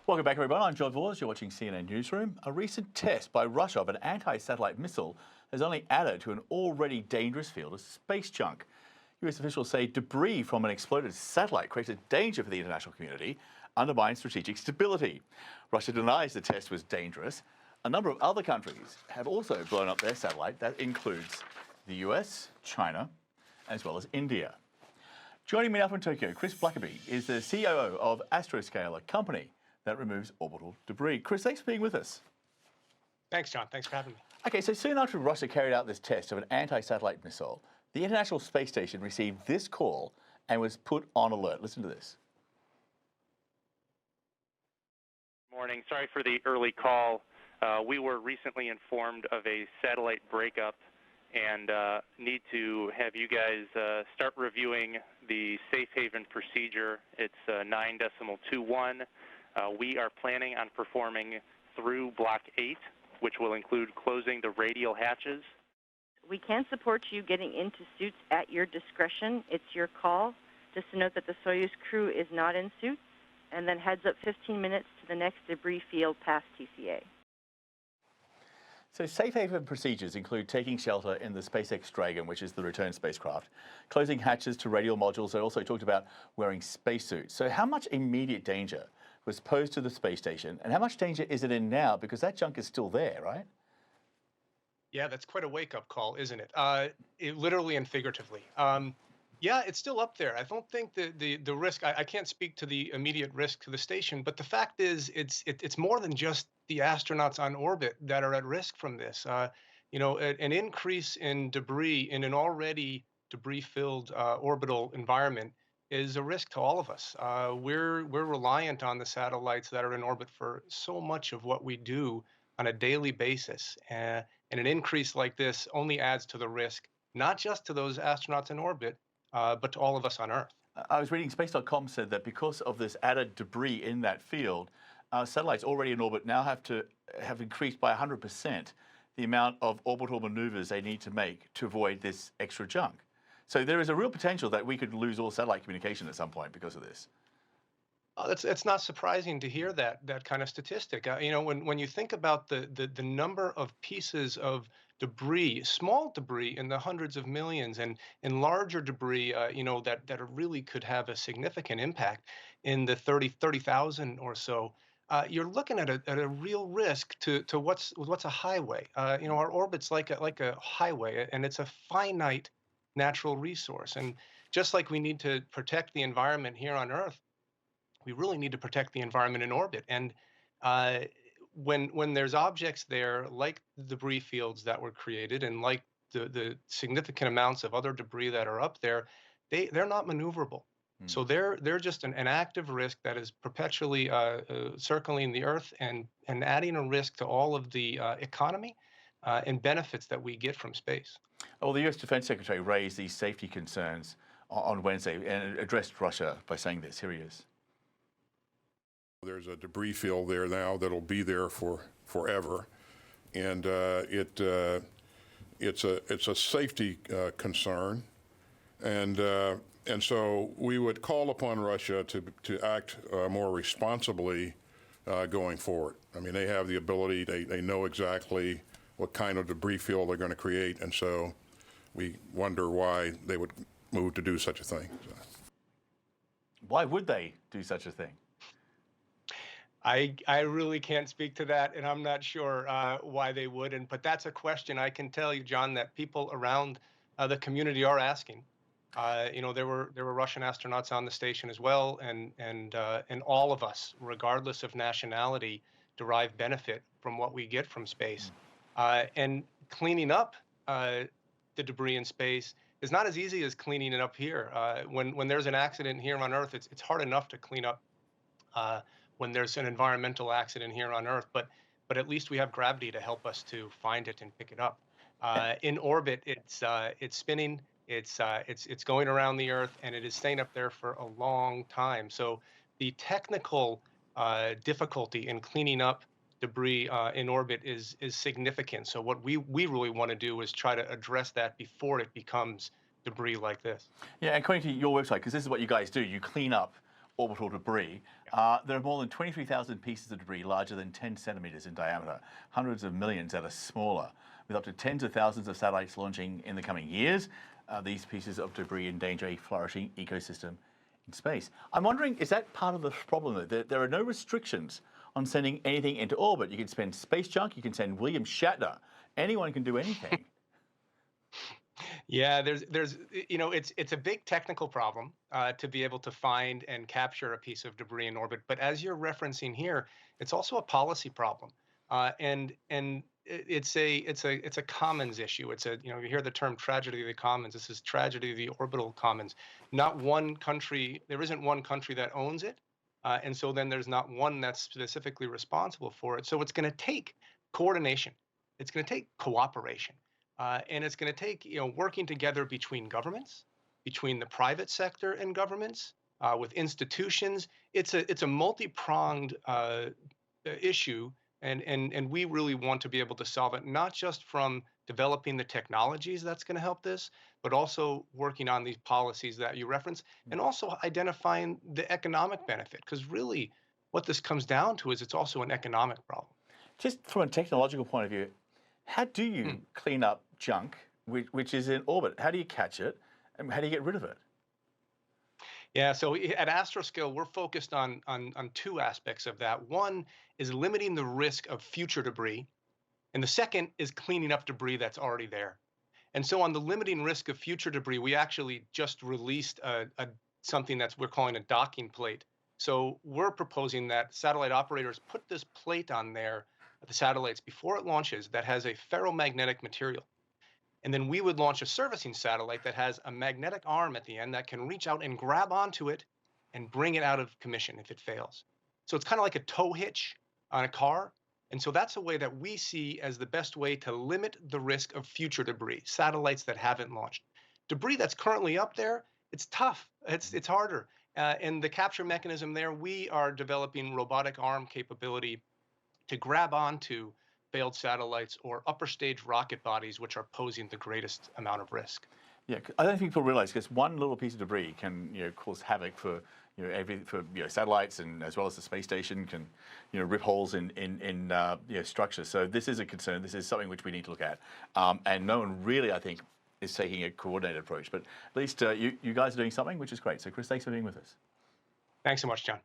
Welcome back, everyone. I'm Vause. You're watching CNN Newsroom. A recent test by Russia of an anti-satellite missile has only added to an already dangerous field of space junk. US officials say debris from an exploded satellite creates a danger for the international community, undermines strategic stability. Russia denies the test was dangerous. A number of other countries have also blown up their satellite. That includes the US, China, as well as India. Joining me now from Tokyo, Chris Blackerby is the COO of Astroscale, a company that removes orbital debris. Chris, thanks for being with us. Thanks, John. Thanks for having me. Okay, so soon after Russia carried out this test of an anti-satellite missile, the International Space Station received this call and was put on alert. Listen to this. Morning. Sorry for the early call. We were recently informed of a satellite breakup and need to have you guys start reviewing the safe haven procedure. It's 9.21. We are planning on performing through Block 8, which will include closing the radial hatches. We can support you getting into suits at your discretion. It's your call. Just to note that the Soyuz crew is not in suits, and then heads up 15 minutes to the next debris field past TCA. So safe haven procedures include taking shelter in the SpaceX Dragon, which is the return spacecraft, closing hatches to radial modules. They also talked about wearing spacesuits. So how much immediate danger was posed to the space station, and how much danger is it in now? Because that junk is still there, right? Yeah, that's quite a wake-up call, isn't it? Literally and figuratively. Yeah, it's still up there. I don't think the risk. I can't speak to the immediate risk to the station, but the fact is, it's more than just the astronauts on orbit that are at risk from this. An increase in debris in an already debris-filled orbital environment is a risk to all of us. We're reliant on the satellites that are in orbit for so much of what we do on a daily basis, and an increase like this only adds to the risk, not just to those astronauts in orbit, but to all of us on Earth. I was reading Space.com said that because of this added debris in that field, satellites already in orbit now have increased by 100% the amount of orbital maneuvers they need to make to avoid this extra junk. So there is a real potential that we could lose all satellite communication at some point because of this. It's not surprising to hear that kind of statistic. When you think about the number of pieces of debris, small debris in the hundreds of millions, and larger debris, that really could have a significant impact in the 30,000 or so. You're looking at a real risk to what's a highway. Our orbit's like a highway, and it's a finite natural resource. And just like we need to protect the environment here on Earth, we really need to protect the environment in orbit. And when there's objects there, like the debris fields that were created, and like the significant amounts of other debris that are up there, they're not maneuverable. So they're just an active risk that is perpetually circling the Earth and adding a risk to all of the economy and benefits that we get from space. Well, the US Defense Secretary raised these safety concerns on Wednesday and addressed Russia by saying this. Here he is. There's a debris field there now that'll be there for forever, and it's a safety concern, and so we would call upon Russia to act more responsibly going forward. I mean, they have the ability; they know exactly what kind of debris field they're going to create, and so we wonder why they would move to do such a thing. So. Why would they do such a thing? I really can't speak to that, and I'm not sure why they wouldn't. But that's a question I can tell you, John, that people around the community are asking. There were Russian astronauts on the station as well, and all of us, regardless of nationality, derive benefit from what we get from space. And cleaning up the debris in space is not as easy as cleaning it up here. When there's an accident here on Earth, it's hard enough to clean up when there's an environmental accident here on Earth, but at least we have gravity to help us to find it and pick it up. In orbit, it's spinning, it's going around the Earth, and it is staying up there for a long time. So the technical difficulty in cleaning up debris in orbit is significant. So what we really want to do is try to address that before it becomes debris like this. Yeah, according to your website, because this is what you guys do, you clean up orbital debris. There are more than 23,000 pieces of debris larger than 10 centimeters in diameter, hundreds of millions that are smaller. With up to tens of thousands of satellites launching in the coming years, these pieces of debris endanger a flourishing ecosystem in space. I'm wondering, is that part of the problem? That there are no restrictions on sending anything into orbit. You can send space junk, you can send William Shatner. Anyone can do anything. Yeah, it's a big technical problem to be able to find and capture a piece of debris in orbit. But as you're referencing here, it's also a policy problem, it's a commons issue. You hear the term tragedy of the commons. This is tragedy of the orbital commons. Not one country. There isn't one country that owns it, and so then there's not one that's specifically responsible for it. So it's going to take coordination. It's going to take cooperation. And it's going to take working together between governments, between the private sector and governments, with institutions. It's a multi-pronged issue, and we really want to be able to solve it, not just from developing the technologies that's going to help this, but also working on these policies that you reference, and also identifying the economic benefit. Because really, what this comes down to is it's also an economic problem. Just from a technological point of view, how do you clean up junk which is in orbit? How do you catch it, and how do you get rid of it? Yeah, so at Astroscale, we're focused on two aspects of that. One is limiting the risk of future debris, and the second is cleaning up debris that's already there. And so on the limiting risk of future debris, we actually just released something we're calling a docking plate. So we're proposing that satellite operators put this plate on there, the satellites, before it launches, that has a ferromagnetic material. And then we would launch a servicing satellite that has a magnetic arm at the end that can reach out and grab onto it and bring it out of commission if it fails. So it's kind of like a tow hitch on a car. And so that's a way that we see as the best way to limit the risk of future debris, satellites that haven't launched. Debris that's currently up there, it's tough. It's harder. And the capture mechanism there, we are developing robotic arm capability to grab onto failed satellites or upper stage rocket bodies, which are posing the greatest amount of risk. Yeah, I don't think people realize, because one little piece of debris can cause havoc for satellites, and as well as the space station can rip holes in structures. So this is a concern. This is something which we need to look at, and no one really, I think, is taking a coordinated approach. But at least you guys are doing something, which is great. So Chris, thanks for being with us. Thanks so much, John.